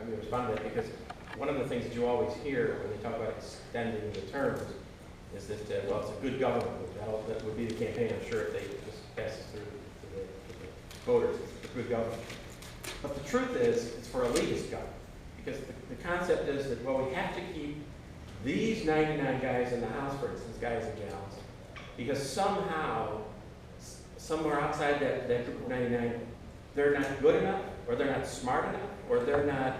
let me respond to that, because one of the things that you always hear when they talk about extending the terms is that, well, it's a good government. That would be the campaign, I'm sure, if they just pass it through to the voters. It's a good government. But the truth is, it's for elitist government. Because the concept is that, well, we have to keep these 99 guys in the House, for instance, guys and gals, because somehow, somewhere outside that group of 99, they're not good enough, or they're not smart enough, or they're not,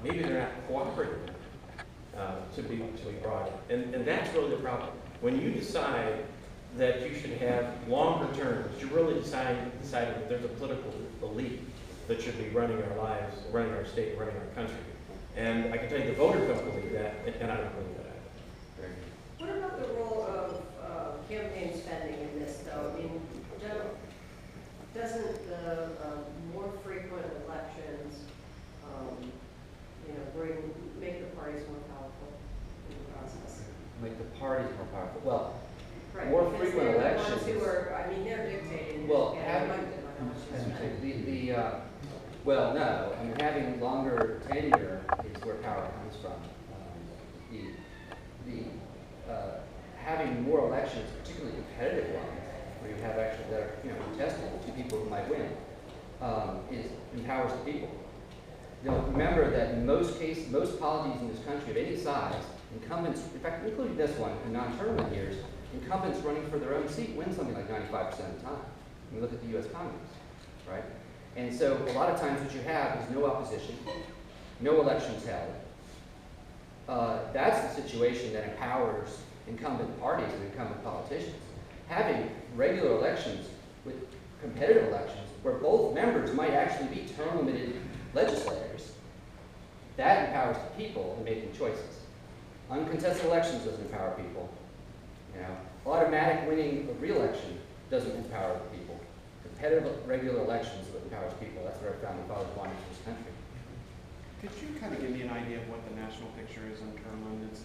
maybe they're not cooperative enough to be brought in. And that's really the problem. When you decide that you should have longer terms, you're really deciding that there's a political elite that should be running our lives, running our state, running our country. And I can tell you the voters don't believe that, and I don't believe that either. What about the role of campaign spending in this, though? I mean, doesn't the more frequent elections, make the parties more powerful in the process? Make the parties more powerful. Well, right, more frequent elections. They're dictating. Well, well, no. I mean, having longer tenure is where power comes from. Having more elections, particularly competitive ones, where you have actually that are contested, two people who might win, empowers the people. Remember that in most polities in this country of any size, incumbents, in fact, including this one, in non-tournament years, incumbents running for their own seat win something like 95% of the time. When we look at the U.S. Congress, right? And so a lot of times what you have is no opposition, no elections held. That's the situation that empowers incumbent parties and incumbent politicians. Having regular elections with competitive elections where both members might actually be term-limited legislators, that empowers the people in making choices. Uncontested elections doesn't empower people. Automatic winning of re-election doesn't empower the people. Competitive regular elections is what empowers people. That's what our founding fathers wanted for this country. Could you kind of give me an idea of what the national picture is on term limits?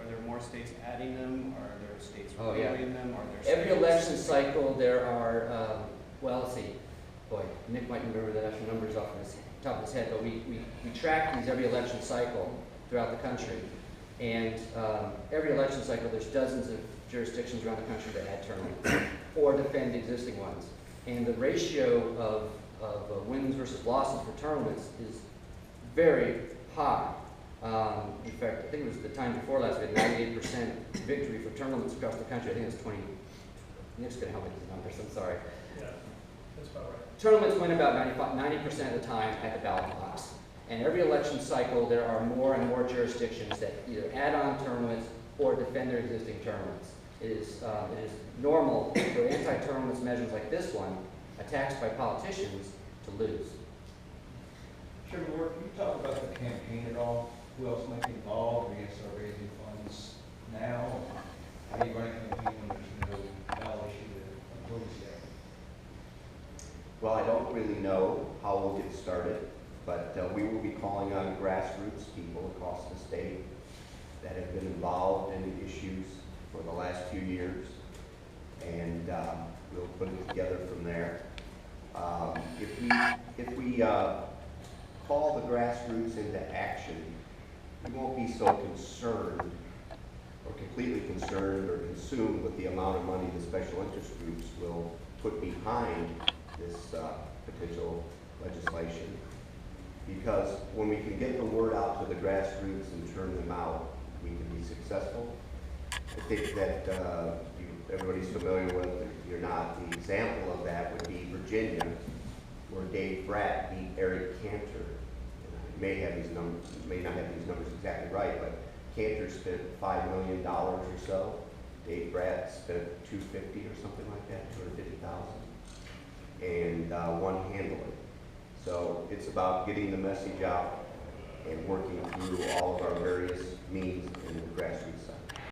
Are there more states adding them? Are there states repealing them? Are there every election cycle there are, well, let's see. Boy, Nick might remember the national numbers off the top of his head, but we track these every election cycle throughout the country. And every election cycle, there's dozens of jurisdictions around the country that add term limits or defend existing ones. And the ratio of wins versus losses for term limits is very high. In fact, I think it was the time before last, we had 98% victory for term limits across the country. I think it was 20. Nick's going to help me with the numbers, I'm sorry. Yeah, that's about right. Term limits win about 90% of the time at the ballot box. And every election cycle, there are more and more jurisdictions that either add on term limits or defend their existing term limits. It is normal for anti-term limits measures like this one, attacked by politicians, to lose. Chairman Warrick, can you talk about the campaign at all? Who else might be involved? Are you start raising funds now? How do you run a campaign when there's no ballot issue to oppose yet? Well, I don't really know how we'll get started, but we will be calling on grassroots people across the state that have been involved in the issues for the last few years, and we'll put it together from there. If we call the grassroots into action, we won't be so concerned or completely concerned or consumed with the amount of money the special interest groups will put behind this potential legislation. Because when we can get the word out to the grassroots and turn them out, we can be successful. I think that everybody's familiar with, if you're not, the example of that would be Virginia, where Dave Bratt beat Eric Cantor. May have these numbers, may not have these numbers exactly right, but Cantor spent $5 million or so. Dave Bratt spent $250 or something like that, $250,000, and won handily. So it's about getting the message out and working through all of our various means in the grassroots side.